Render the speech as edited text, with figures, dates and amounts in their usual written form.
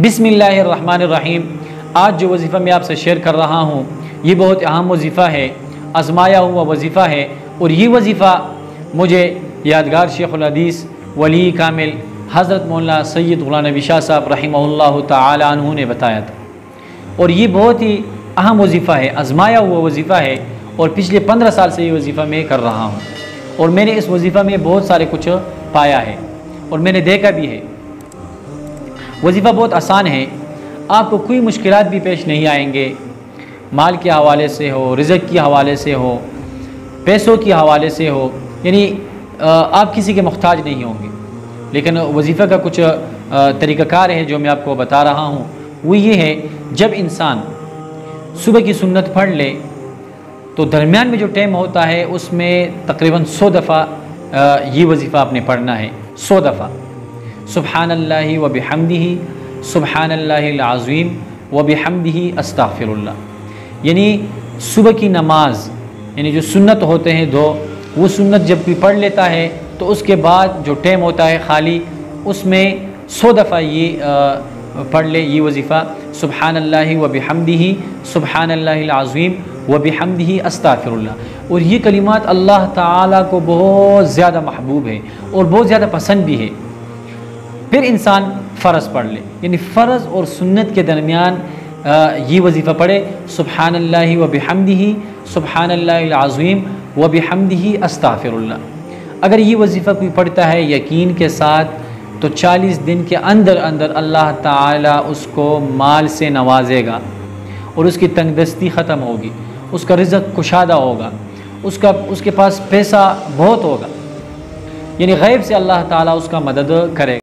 बिस्मिल्लाहिर्रहमानिर्रहीम। आज जो वजीफ़ा मैं आपसे शेयर कर रहा हूँ ये बहुत अहम वजीफ़ा है, आज़माया हुआ वजीफ़ा है। और ये वजीफ़ा मुझे यादगार शेखुल हदीस वली कामिल हज़रत मौलाना सैयद ग़ुलाम नबी शाह साहब रहमहुल्लाह ताला अन्हु ने बताया था। और ये बहुत ही अहम वजीफ़ा है, आज़माया हुआ वजीफ़ा है। और पिछले 15 साल से ये वजीफ़ा मैं कर रहा हूँ और मैंने इस वजीफ़ा में बहुत सारे कुछ पाया है और मैंने देखा भी है। वजीफ़ा बहुत आसान है, आपको कोई मुश्किलात भी पेश नहीं आएंगे। माल के हवाले से हो, रिज़्क़ के हवाले से हो, पैसों के हवाले से हो, यानी आप किसी के मुहताज नहीं होंगे। लेकिन वजीफ़ा का कुछ तरीक़ाकार है जो मैं आपको बता रहा हूँ। वो ये है, जब इंसान सुबह की सुन्नत पढ़ ले तो दरमियान में जो टाइम होता है उसमें तकरीबन 100 दफ़ा ये वजीफ़ा आपने पढ़ना है। 100 दफ़ा सुब्हानल्लाहि व बिहम्दिही सुब्हानल्लाहिल अज़ीम व बिहम्दिही अस्तग़फिरुल्लाह। यानी सुबह की नमाज, यानी जो सुन्नत होते हैं दो, वो सुन्नत जब भी पढ़ लेता है तो उसके बाद जो टाइम होता है खाली, उसमें 100 दफ़ा ये पढ़ ले ये वजीफ़ा, सुब्हानल्लाहि व बिहम्दिही सुब्हानल्लाहिल अज़ीम व बिहम्दिही अस्तग़फिरुल्लाह। और ये कलिमात अल्लाह ताला को बहुत ज़्यादा महबूब है और बहुत ज़्यादा पसंद भी है। फिर इंसान फ़र्ज़ पढ़ ले, यानी फ़र्ज़ और सुन्नत के दरमियान ये वजीफ़ा पढ़े, सुब्हानल्लाहि व बिहम्दिही सुब्हानल्लाहिल अज़ीम व बिहम्दिही अस्तग़फिरुल्लाह। अगर ये वजीफ़ा कोई पढ़ता है यकीन के साथ तो 40 दिन के अंदर अंदर अल्लाह ताला उसको माल से नवाजेगा और उसकी तंगदस्ती ख़त्म होगी, उसका रिज़्क़ कुशादा होगा, उसके पास पैसा बहुत होगा, यानी गैब से अल्लाह ताला उसका मदद करेगा।